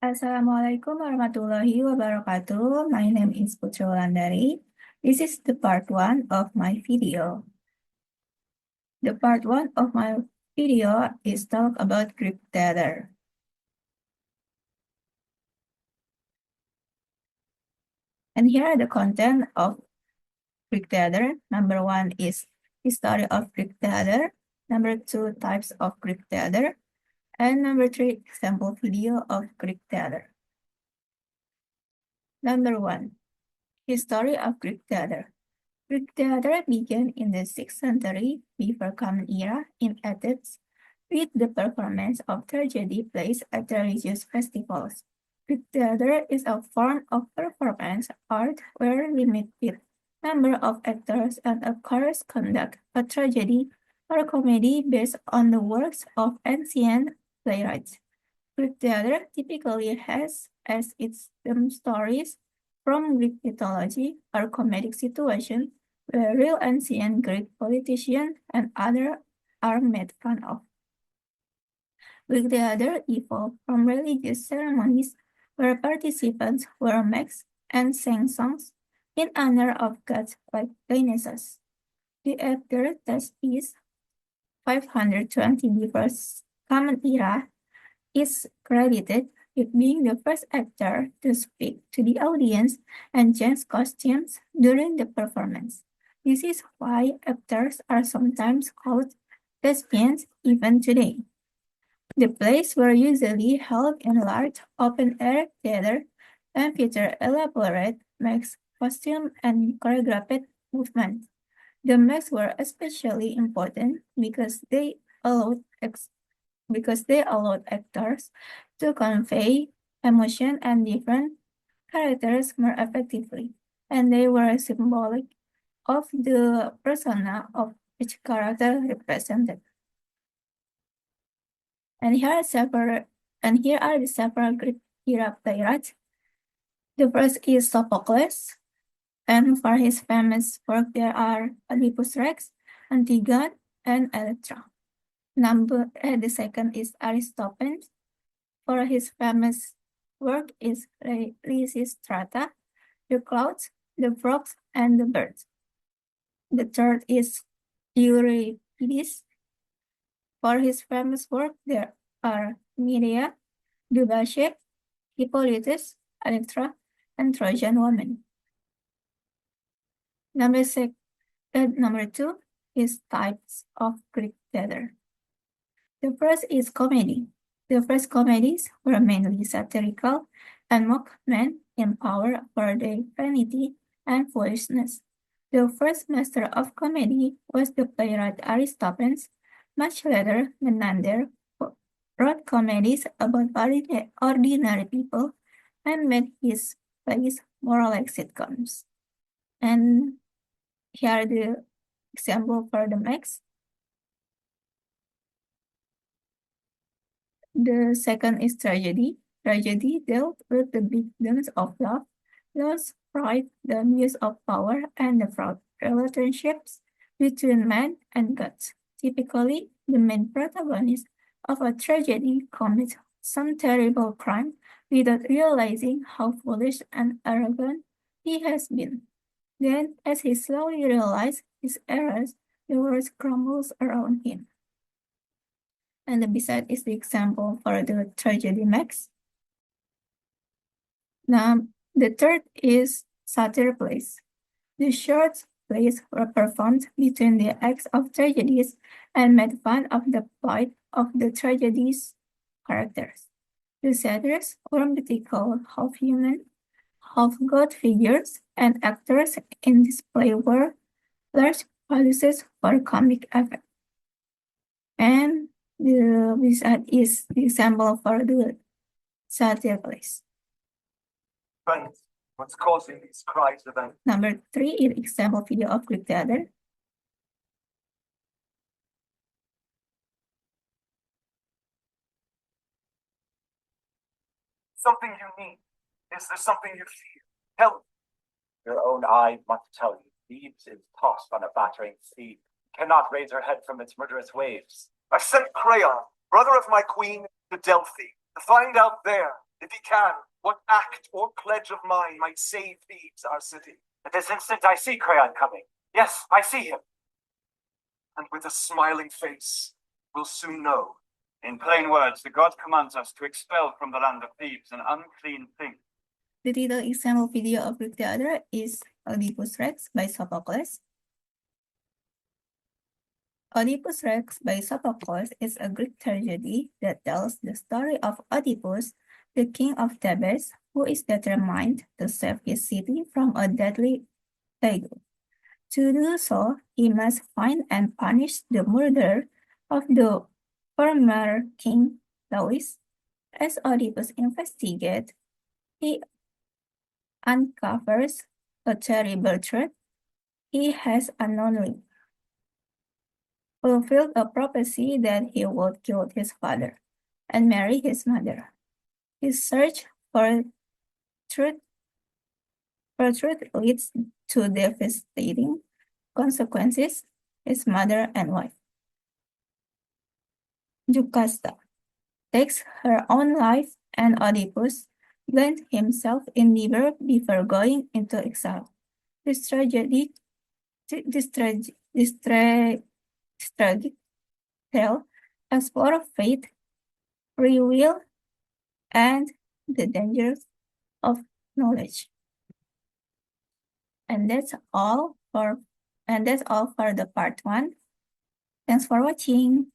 Assalamualaikum warahmatullahi wabarakatuh. My name is Putri Wulandari. This is the part 1 of my video. The part 1 of my video is talk about Greek theater. And here are the content of Greek theater. Number 1 is history of Greek theater. Number 2, types of Greek theater. And number 3, example video of Greek theater. Number 1, history of Greek theater. Greek theater began in the 6th century before Common Era in Athens with the performance of tragedy plays at religious festivals. Greek theater is a form of performance art where a limited number of actors and a chorus conduct a tragedy or comedy based on the works of ancient playwrights. Greek theater typically has as its theme stories from Greek mythology or comedic situations where real ancient Greek politicians and others are made fun of. Greek theater evolved from religious ceremonies where participants wore masks and sang songs in honor of gods like Dionysus. The actor that is 520 before Common Era is credited with being the first actor to speak to the audience and change costumes during the performance. This is why actors are sometimes called thespians even today. The plays were usually held in large open-air theater and feature elaborate masks, costume, and choreographed movements. The masks were especially important because they allowed actors to convey emotion and different characters more effectively, and they were symbolic of the persona of each character represented. And here are the several Greek era playwrights. The first is Sophocles, and for his famous work there are Oedipus Rex, Antigone, and Electra. The second is Aristophanes. For his famous work is Lysistrata, the clouds, the frogs, and the birds. The third is Euripides. For his famous work there are Medea, the Bishop, Hippolytus, Electra, and Trojan woman. Number 2 is types of Greek theater. The first is comedy. The first comedies were mainly satirical and mocked men in power for their vanity and foolishness. The first master of comedy was the playwright Aristophanes. Much later, Menander wrote comedies about ordinary people and made his plays more like sitcoms. And here are the example for the next. The second is tragedy. Tragedy dealt with the big themes of love, loss, pride, the abuse of power, and the fraught relationships between man and gods. Typically, the main protagonist of a tragedy commits some terrible crime without realizing how foolish and arrogant he has been. Then, as he slowly realizes his errors, the world crumbles around him. And beside is the example for the tragedy max. Now, the third is satire plays. The short plays were performed between the acts of tragedies and made fun of the plight of the tragedy's characters. The satyrs were mythical, half-human, half-god figures, and actors in this play were large policies for comic effect. And the beside is the example for the satire plays. Friends, what's causing these cries about? Number 3 is example video of Greek theater. Something you need. Is there something you fear? Tell me. Your own eye must tell you. Thebes is tossed on a battering sea, cannot raise her head from its murderous waves. I sent Creon, brother of my queen, to Delphi, to find out there If he can, what act or pledge of mine might save Thebes, our city? At this instant I see Creon coming. Yes, I see him. And with a smiling face, we'll soon know. In plain words, the god commands us to expel from the land of Thebes an unclean thing. The title example video of Greek theater is Oedipus Rex by Sophocles. Oedipus Rex by Sophocles is a Greek tragedy that tells the story of Oedipus, the king of Thebes, who is determined to save his city from a deadly plague. To do so, he must find and punish the murderer of the former king Louis. As Oedipus investigates, he uncovers a terrible truth. He has unknowingly fulfilled a prophecy that he would kill his father and marry his mother. His search for truth leads to devastating consequences. His mother and wife, Jocasta, takes her own life, and Oedipus blames himself in labor before going into exile. This tragic tale explores faith, free will, and the dangers of knowledge. And that's all for the part 1. Thanks for watching.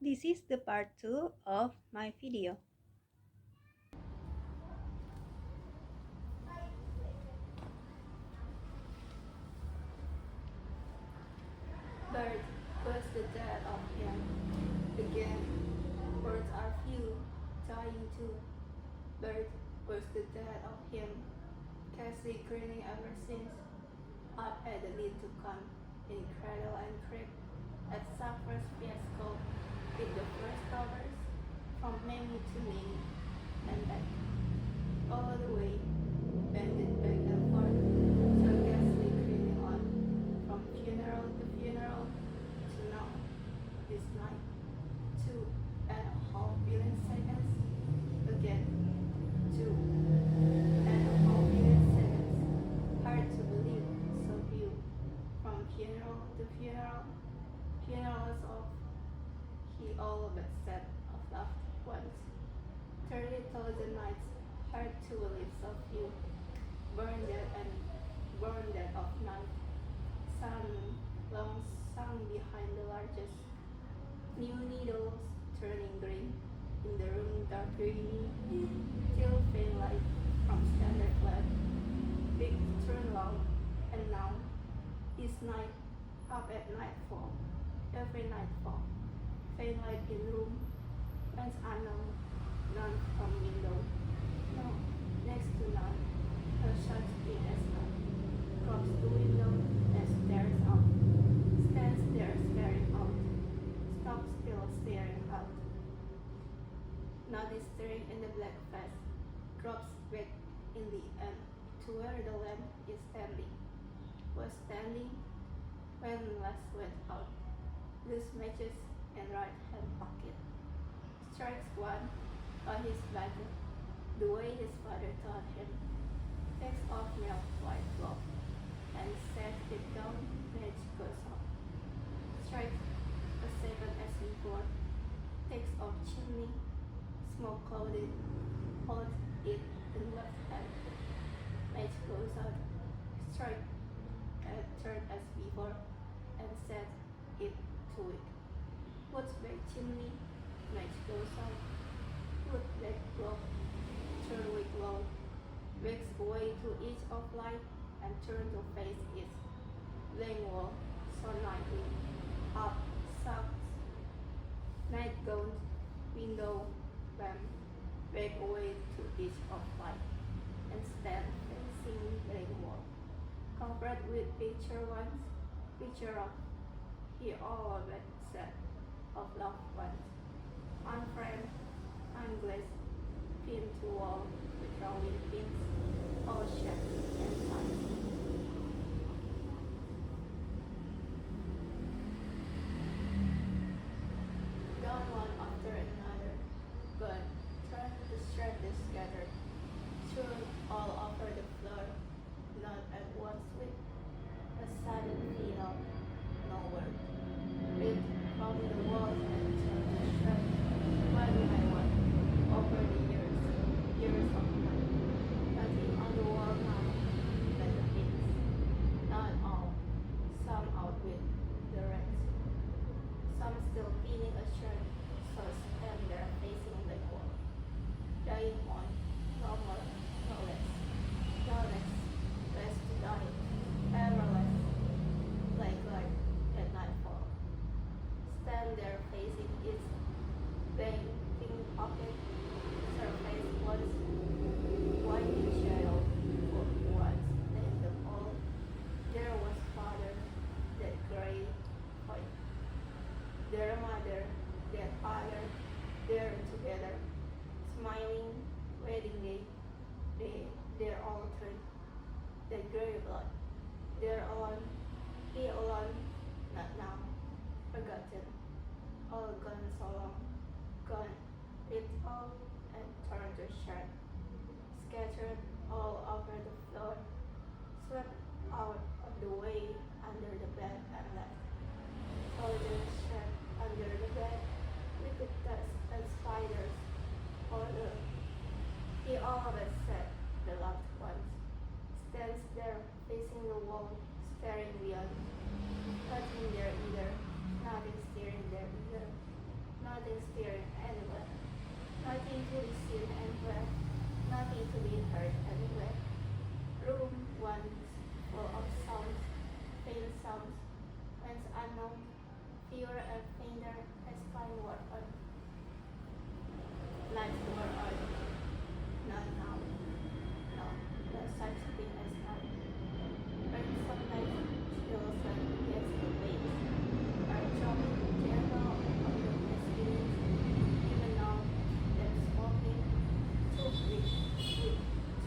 This is the part 2 of my video. Bird was the death of him. Again, birds are few, dying too. Bird was the death of him. Cassie grinning ever since. Up at the lid to come, in cradle and crib, at supper's fiasco, with the first covers, from many to many, and back, all the way, bending back and forth, so ghastly grinning on, from funeral to funeral, to now, this night, 2.5 billion seconds, again, 2.5 billion seconds, hard to believe, so few, from funeral to funeral, funerals of he all but said of loved ones. 30,000 nights, hard to believe, so few, burn dead and burn dead of night, sun long sung behind the largest, new needles turning green, in the room dark greeny, till faint light from standard lamp, big turn loud, and now, this night, up at nightfall, every nightfall, faint light in room, whence unknown, none from window, no, next to none, her shut in as none, drops to window and stares out, stands there staring out, stops still staring out. Now this staring in the black face, drops back in the end, to where the lamp is standing, was standing, when last went out, loose matches in right hand pocket, strikes one on his bladder, the way his father taught him, takes off milk white glove, and sets it down, match goes off, strikes a second as before, takes off chimney, smoke clouded, holds it in left hand, match goes out, strike a third as before, and set it to it. Puts back chimney, match goes out, put back glove, turn wick low, wakes away to each of light, and turn to face it. Blank wall, so nightly, up, socks, night gown, window, lamp, wake away to each of light, and stand facing blank wall, covered with picture ones, picture of he all of it said, of loved ones, unframed, unglazed, pinned to wall, with drawing pins, all shaped and sized. Gone one after another, gone together, smiling, wedding day, their all three. The grey blood, they're alone, he alone, not now, forgotten, all gone so long, gone, ripped off and torn to shreds, scattered all over the floor, swept out of the way under the bed and left. Soldiers swept under the bed with the dust and spiders. Order. He always said, the loved ones, stands there facing the wall, staring beyond. Nothing there either, nothing steering there either, nothing steering anywhere, nothing to be seen anywhere, nothing to be heard anywhere. Room once full of sounds, faint sounds, whence unknown, fewer and fainter as time wore on. Nights wore on. Not now. No, no such thing as night. But sometimes still sun against the waves, are dropping gentle on the masculine, even now them smoking, too quick,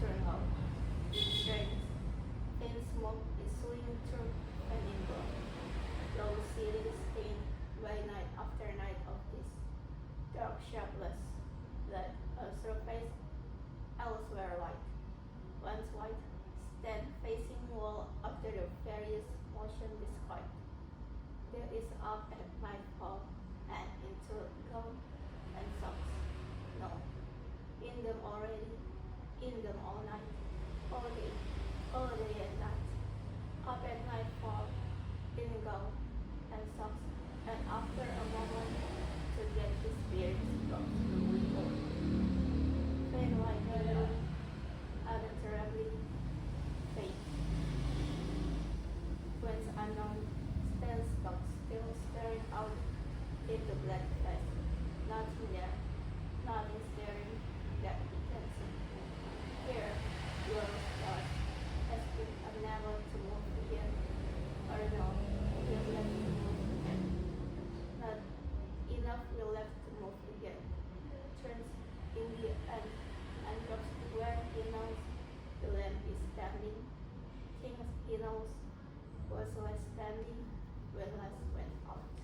turn out. Strange, faint smoke is swinging through and indoor. Low ceiling stained by night after night of this. Dark shapeless, blood a surface elsewhere white. Once white, stand facing wall after the various motion described. There is up at nightfall and into gown and socks. No, in them already, in them all night, all day and night. Up at nightfall, in gown and socks, and after a moment to get his beard from the window. Faint white window, unutterably faint. Whence unknown, stands stock still staring out into black face. Nothing there, nothing staring that he can see. Here, your stars, as if unable to move again, or no, will left to move again. Not enough will left to move again. Turns in the end and drops where he knows the lamp is standing. Things he knows was less standing when last went out.